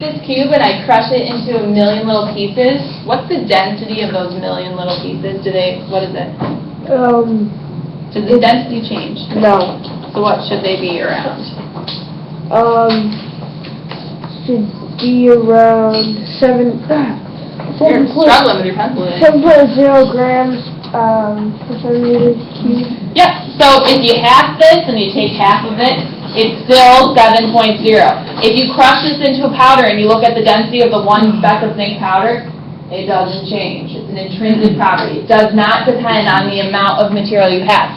this cube and I crush it into a million little pieces, what's the density of those million little pieces? What is it? Does the density change? No. So what should they be around? Should be around 7. You're struggling with your pencil. 7.0 grams per centimeter cube. Yep. So if you half this and you take half of it, it's still 7.0. If you crush this into a powder and you look at the density of the one speck of zinc powder, it doesn't change. It's an intrinsic property. It does not depend on the amount of material you have.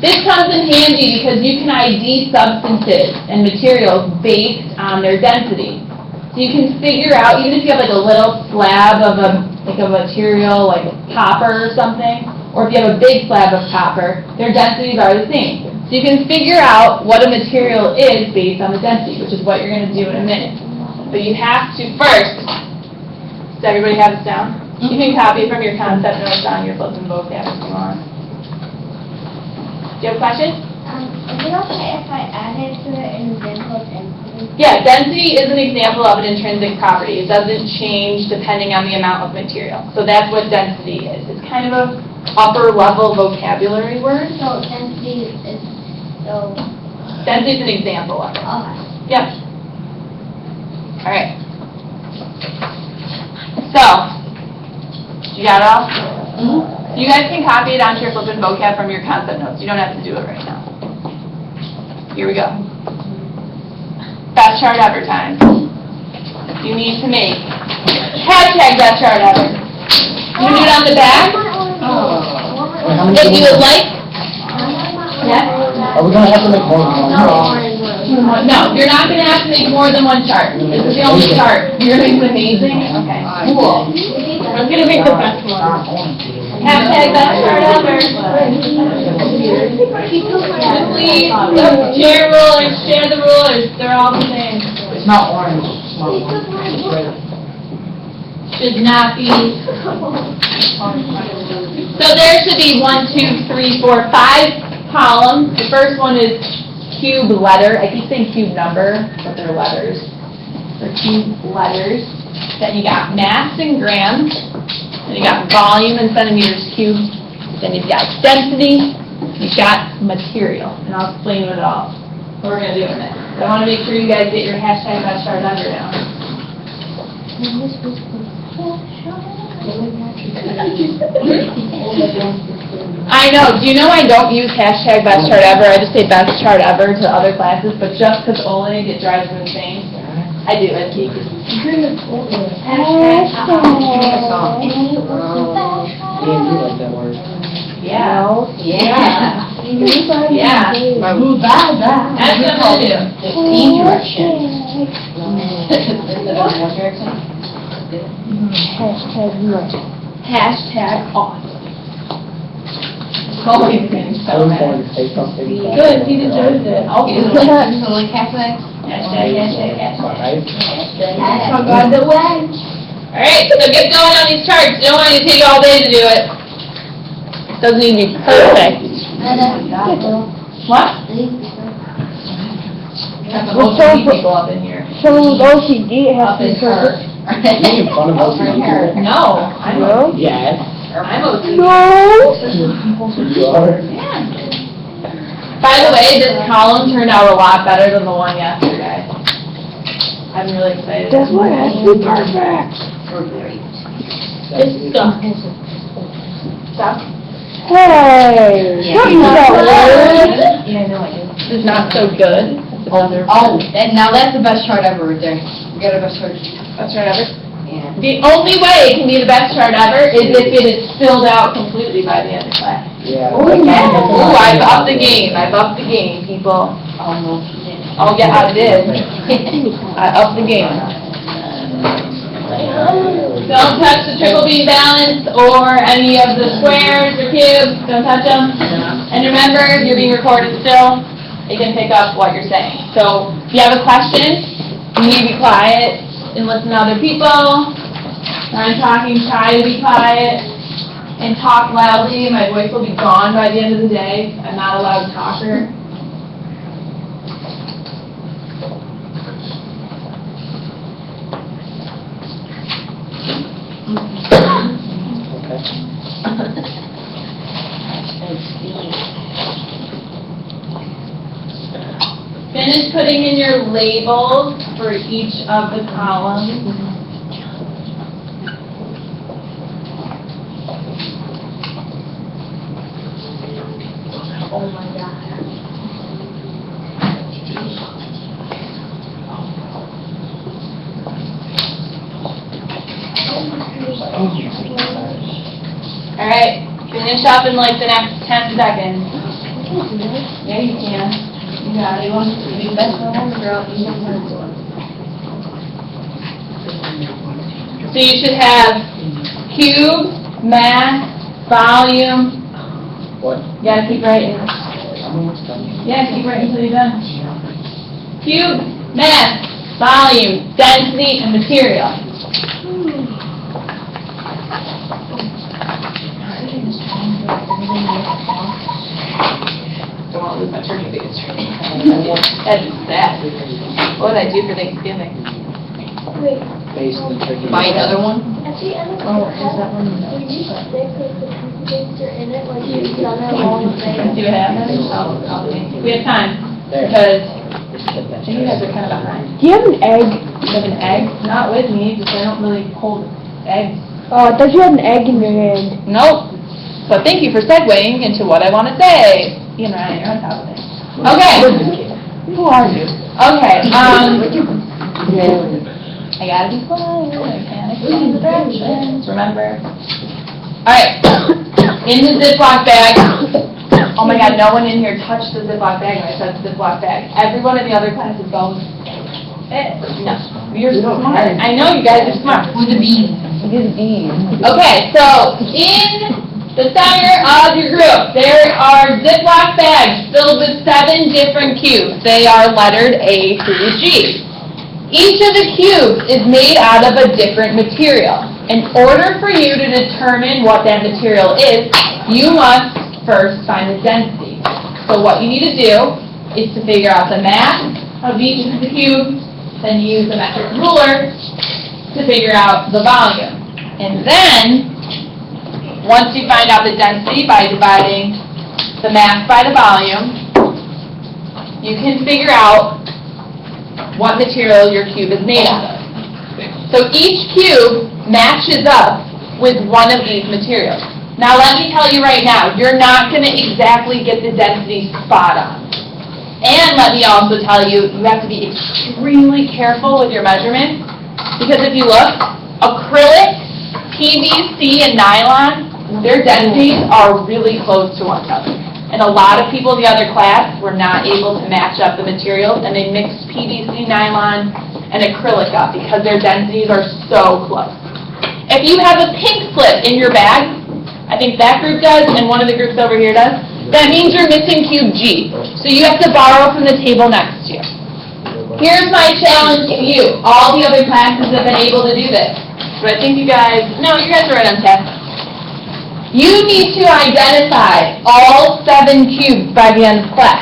This comes in handy because you can ID substances and materials based on their density. So you can figure out, even if you have like a little slab of a material like copper or something, or if you have a big slab of copper, their densities are the same. So you can figure out what a material is based on the density, which is what you're going to do in a minute. But you have to first, does everybody have this down? You can copy from your concept notes on your flip and vocab if you want. Do you have a question? Is it okay if I added to it an example of density? Yeah, density is an example of an intrinsic property. It doesn't change depending on the amount of material. So that's what density is. It's kind of a upper level vocabulary word. So density is so. Density is an example of it. Okay. Yep. All right. So, you got it all? You guys can copy it onto your flip and vocab from your concept notes. You don't have to do it right now. Here we go. Best chart ever time. You need to make hashtag best chart ever. You do it on the back. If you would like. Are we going to have to make more than one? No, you're not going to have to make more than one chart. This is the only chart. You're going to make amazing? Okay, cool. I'm going to make the best one. Hashtag best chart ever. Please, share rulers, share the rulers. They're all the same. It's not orange. It's not orange. It's red. Should not be. So there should be 1, 2, 3, 4, 5 columns. The first one is cube letter. I keep saying cube number, but they're letters. They're cube letters. Then you got mass in grams. Then you got volume in centimeters cubed. Then you've got density. You've got material. And I'll explain it all. What we're going to do in it. But I want to make sure you guys get your hashtag best chart under now. I know. Do you know I don't use hashtag best chart ever? I just say best chart ever to other classes, but just because Oleg, it drives me insane. I do it. Yeah. Yeah. Yeah. That's what I'm going to do. Team direction. Hashtag awesome. Always getting so mad. Good, he deserves it. Okay, so like hashtag. On the way. Alright, so get going on these charts. You don't want to take all day to do it. Doesn't need to be perfect. What? Got the OCD people up in here. Someone with OCD has Up to in be her. perfect. Making fun of OCD people? No, I'm No? Yes. I'm OCD. No! You are? Yeah. By the way, this column turned out a lot better than the one yesterday. I'm really excited. That's what has to be perfect. It's stuck. Stuck? Hey! What you got, Larry? Yeah, no, I do. It's not so good. Oh, and now that's the best chart ever right there. We got a best chart. Best chart ever? Yeah. The only way it can be the best chart ever is if it is filled out completely by the end of class. Yeah. Oh, I've upped the game. I've upped the game, people. Almost. Oh, yeah, I did. I upped the game. Don't touch the triple beam balance or any of the squares or cubes. Don't touch them. And remember, you're being recorded still. It can pick up what you're saying. So if you have a question, you need to be quiet and listen to other people. When I'm talking, try to be quiet and talk loudly. My voice will be gone by the end of the day. I'm not a loud talker. putting in your labels for each of the columns. Oh my God. All right, finish up in like the next 10 seconds. Yeah, you can. You got it. You want to be best one, girl? So you should have cube, mass, volume. What? You gotta keep writing. Yeah, keep writing until you're done. Cube, mass, volume, density, and material. Don't want to lose my turkey biggest. That's sad. What did I do for Thanksgiving? Wait, Based on turkey. Buy another one? at the end of the Oh, is that one? when you stick like the things are in it, like you've done it all the Let's see way. what happens. We have time, There. because you guys are kind of behind. Do you have an egg? You have an egg? Not with me, because I don't really hold eggs. Oh, I thought you had an egg in your hand. Nope. So thank you for segueing into what I want to say. You know, you're on top of it. Okay. Who are you? Okay, I gotta be quiet, I can't explain the directions, remember? Alright, in the Ziploc bag, oh my god, no one in here touched the Ziploc bag when I said Ziploc bag. Everyone in the other classes goes, no, you're smart. I know you guys are smart. Who's the bean? Okay, so in the center of your group, there are Ziploc bags filled with 7 different cubes. They are lettered A through G. Each of the cubes is made out of a different material. In order for you to determine what that material is, you must first find the density. So what you need to do is to figure out the mass of each of the cubes, then use the metric ruler to figure out the volume. And then, once you find out the density by dividing the mass by the volume, you can figure out what material your cube is made out of. So each cube matches up with one of these materials. Now let me tell you right now, you're not going to exactly get the density spot on. And let me also tell you, you have to be extremely careful with your measurements, because if you look, acrylic, PVC, and nylon, their densities are really close to one another. And a lot of people in the other class were not able to match up the materials, and they mixed PVC, nylon, and acrylic up because their densities are so close. If you have a pink slip in your bag, I think that group does, and one of the groups over here does, that means you're missing cube G. So you have to borrow from the table next to you. Here's my challenge to you. All the other classes have been able to do this. But I think you guys are right on task. You need to identify all 7 cubes by the end of class.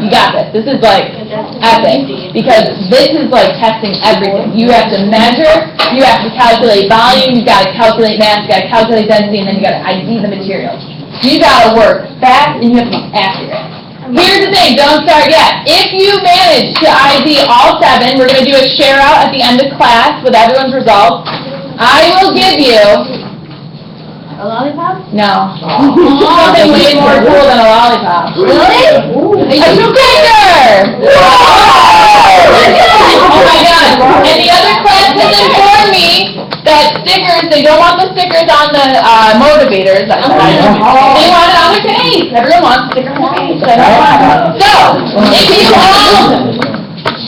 You got this. This is like epic, because this is like testing everything. You have to measure, you have to calculate volume, you got to calculate mass, you got to calculate density, and then you got to ID the materials. You got to work fast and you have to be accurate. Here's the thing, don't start yet. If you manage to ID all 7, we're going to do a share out at the end of class with everyone's results. I will give you A lollipop? no. Something way more cool than a lollipop. Really? A sticker! Oh my god. And the other class has informed me that stickers, they don't want the stickers on the motivators. They want it on their face. Everyone wants a sticker on their face. So, if you all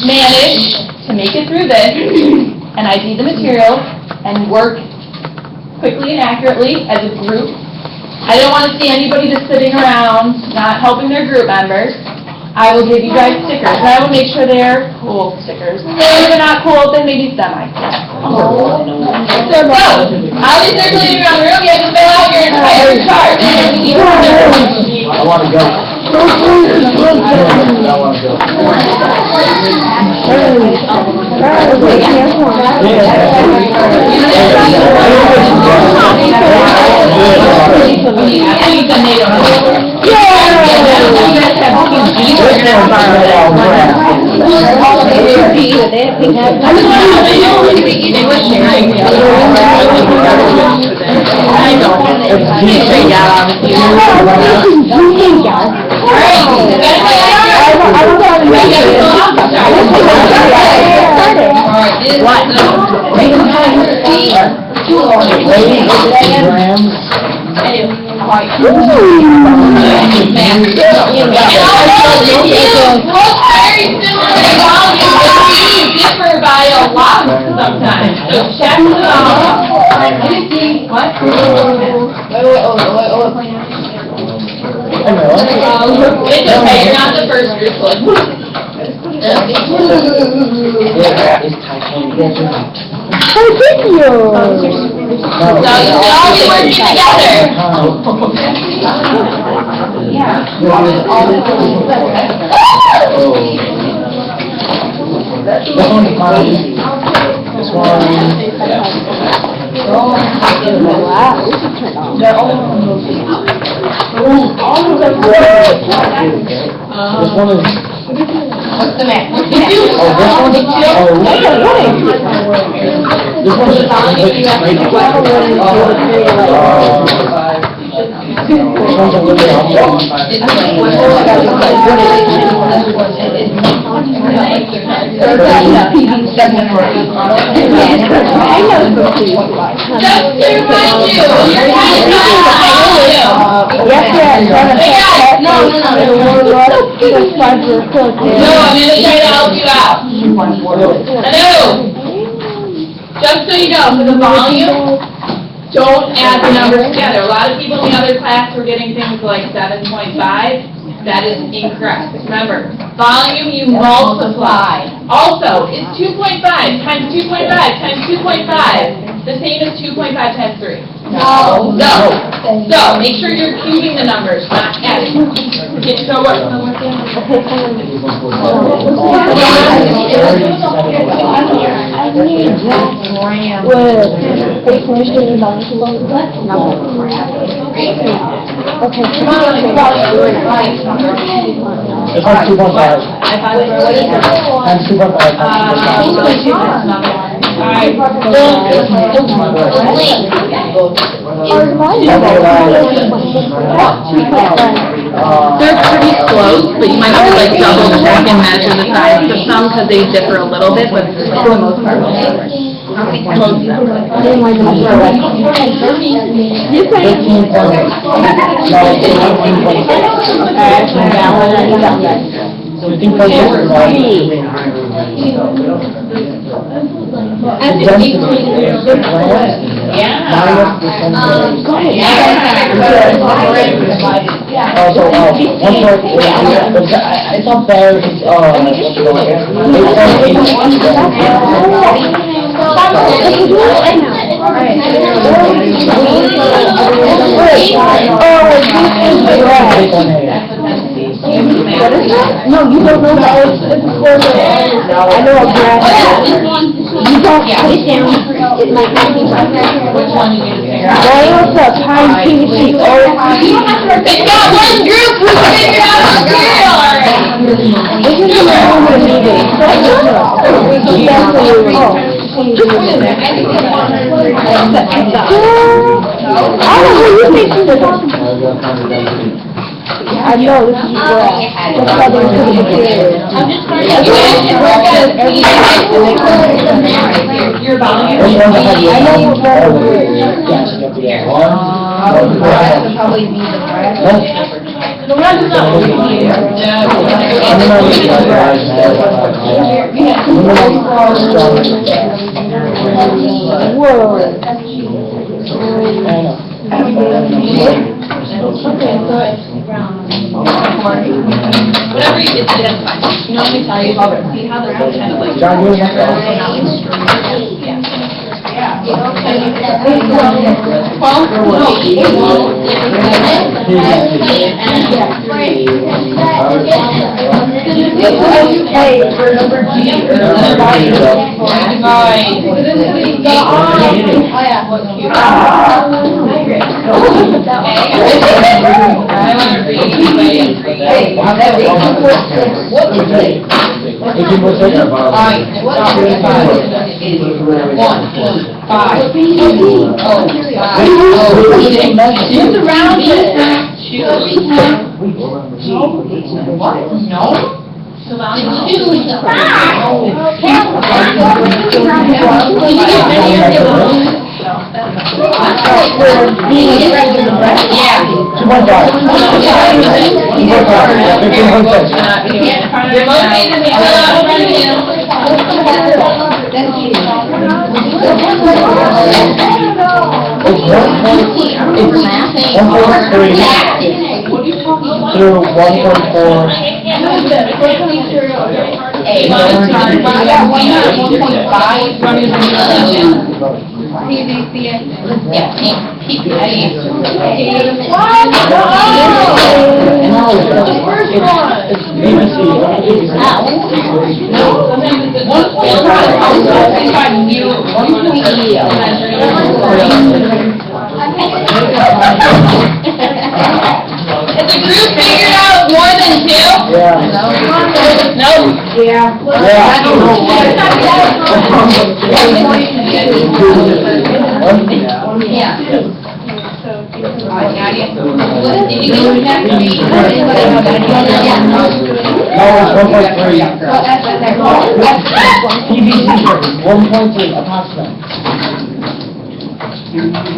manage to make it through this and ID the materials and work quickly and accurately as a group. I don't want to see anybody just sitting around, not helping their group members. I will give you guys stickers, and I will make sure they're cool stickers. If they're not cool, then maybe semi-cool. So, I'll be circulating around the room. You have to fill out your entire chart. I want to go. I want to go. They were sharing. I know. Differ by a lot sometimes, so check them out. What? It's okay, you're not the first group. How did you? So you should all be working together. This one's fine. This one. This one is. What's the matter? Oh, this one's. This one's just. This one's a little No, I'm gonna try to help you out. Hello. Just so you know, for the volume, don't add the numbers together. A lot of people in the other class were getting things like 7.5. That is incorrect. Remember, volume you multiply. Also, is 2.5 times 2.5 times 2.5 the same as 2.5 times 3? No. No. So, make sure you're cubing the numbers, not adding. Get to work. This one's 2.5. Times 2.5 They're pretty close, but you might have to like double check and measure the size of some because they differ a little bit, but for the most part, most of them. It's not fair, No, you don't know that. It's for the, I know a graph. You don't put it down. It might not be right. Which one you need to figure out? Why else that time PVC or? They got one group who figured out the material already. This is the moment of meeting. I know this is graph. That's why they put the material. Your volume. I know what that Probably be the Whatever you did, that's fine. You know, let me tell you, see how this is kind of like. John, you're next. For number G, I want to read. Alright, what is 1, 5, Just around it. What? No? Yeah. Has the group figured out more than 2? Nope.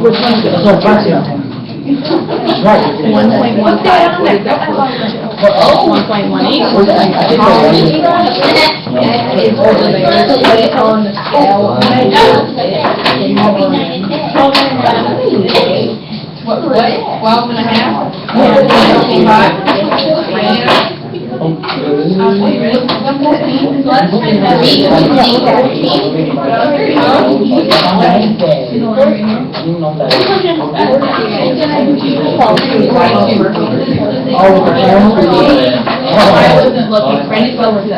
Which one is it? No, approximate. Right. 1.1. What's that on there? 1.18. What, 12 and a half? I wasn't looking for any focus.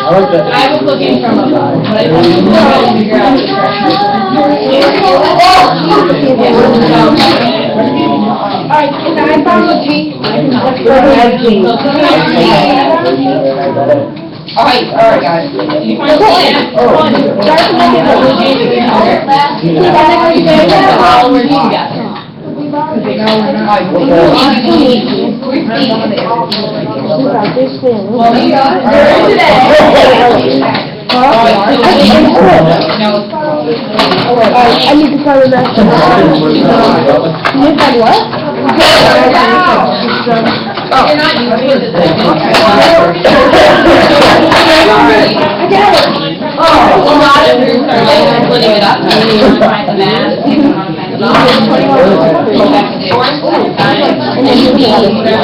I was looking from above, but I couldn't figure out the Alright, can I follow G? Alright, guys. You find the plan? Followers together. I need to follow that. You said what? You're not used to A lot of groups are like splitting it up, you want to find the math, you want to find the numbers, go back to forth, and then you can, again,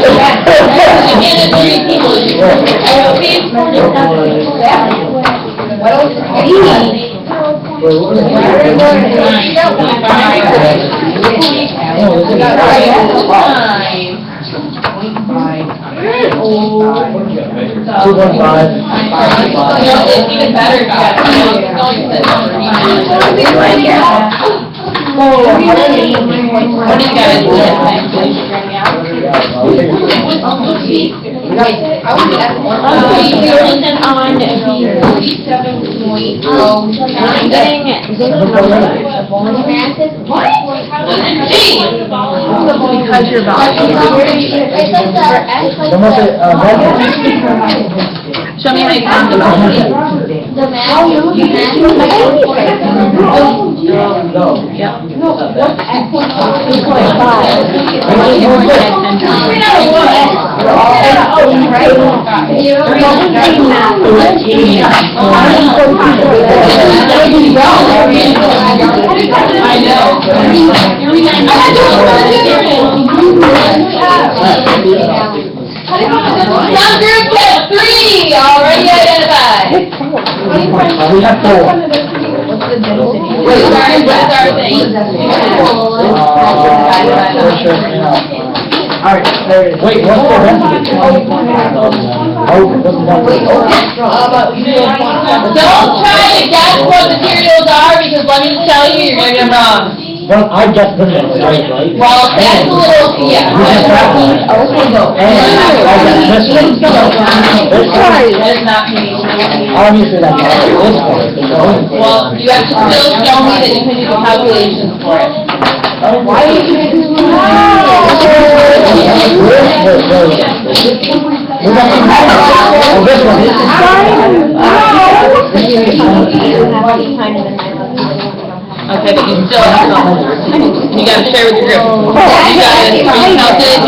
it's 3 people. It's even better if you got what do you guys do? I was at on the 47.0. Because you're Show me how you found the volume. The math, you Yep. Some group has 3 already identified. We have 4. Wait, sorry, what's our thing? Alright, wait, what's the rest of it? Don't try to guess what materials are, because let me tell you, you're gonna get them wrong. Well, I just put it in, right? Well, that's a little, yeah. Okay, go. And I got this one. This one, That is not me. obviously that's not this one. Well, you have to still show me that you can do the calculations for it. Why did you do We're not oh, this one. Okay, but you still have to, you gotta share with your group. You gotta, are you counted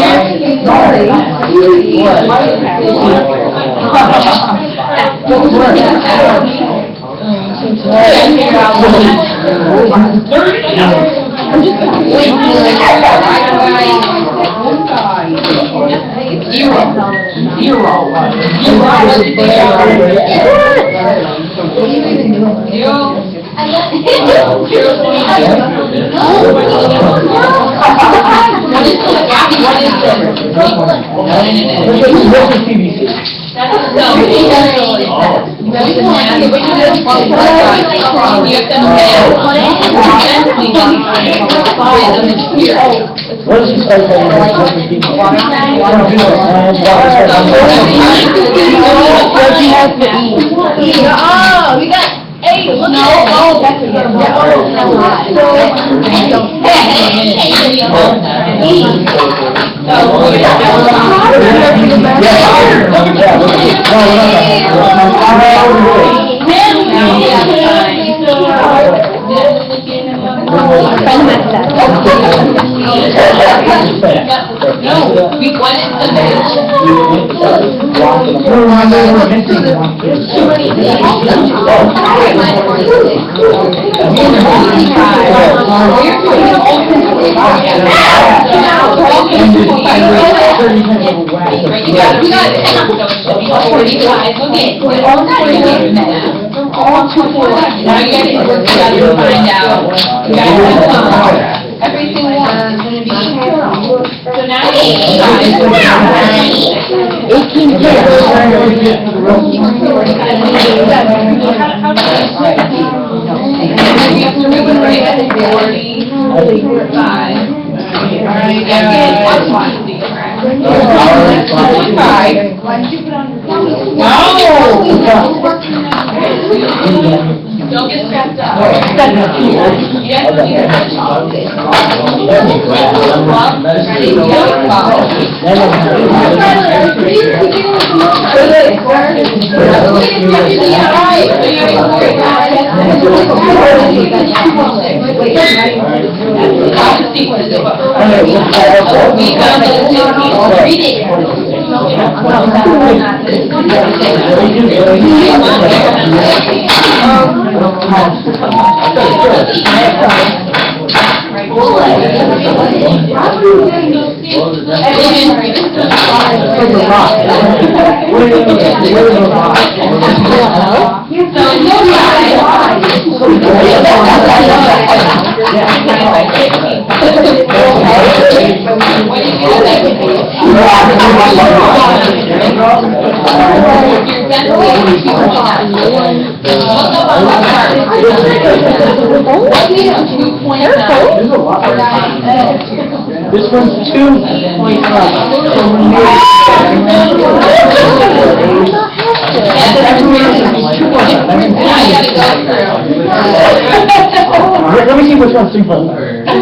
What is this? Oh, we got 8, look Now you guys can work together to find out. You guys have everything is gonna be. So now you have to read right at 45. Alright, don't get stressed out. You guys don't need This one's 2.5. Let me see which one's 3.5.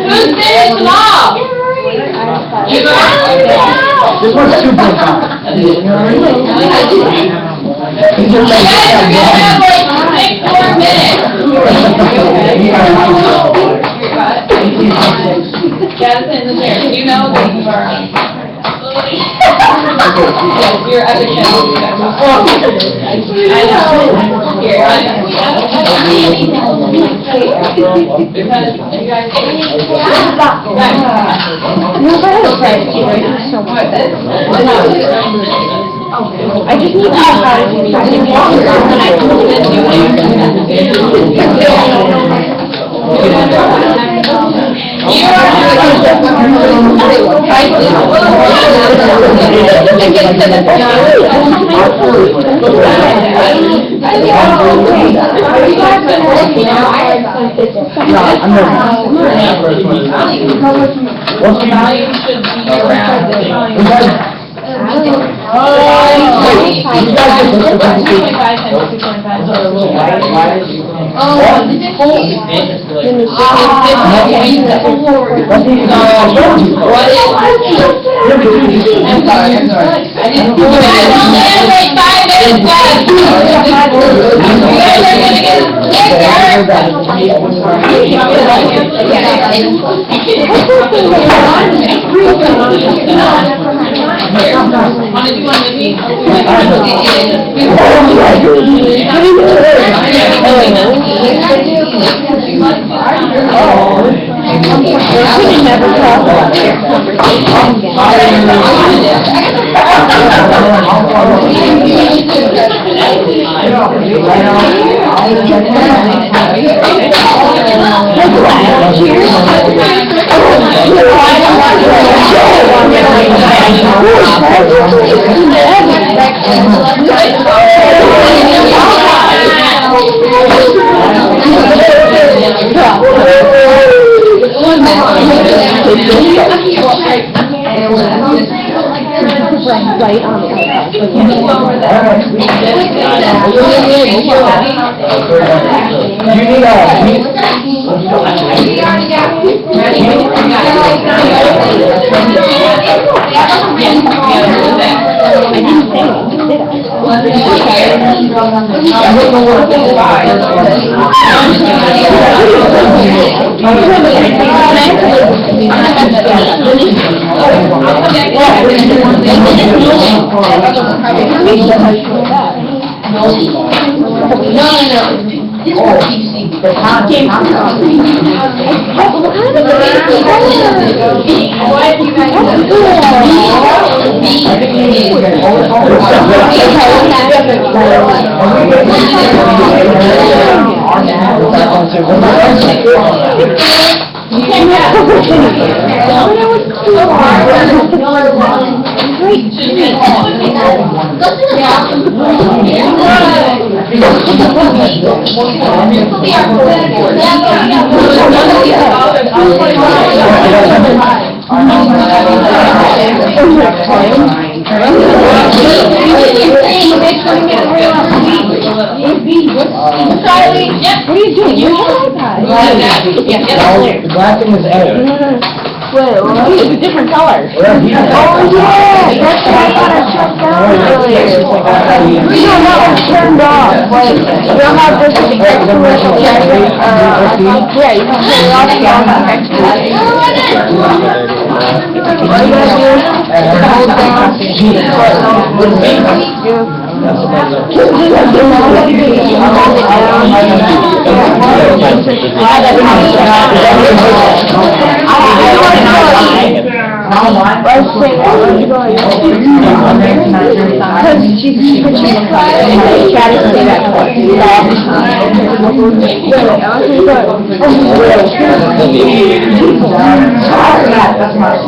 Who's finished them all? This one's 2.5. You have like 6 more minutes. Jasmine is there. You know that you are on. Yes, you're at the channel. I know. Here, I know. Because you guys. I just need to know how to do You are Volume should be around. The black thing is A. It's a different color. Oh, yeah, that's what I thought I shut down earlier. No, that was turned off, like, you know how this is the commercial area, yeah, you can turn it off if you want the extra. All you gotta do is hold down,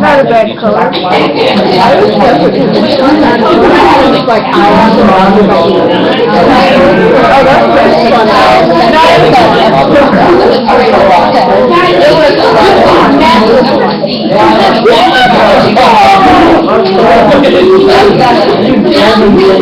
not a bad color. Like I want oh, that's fun.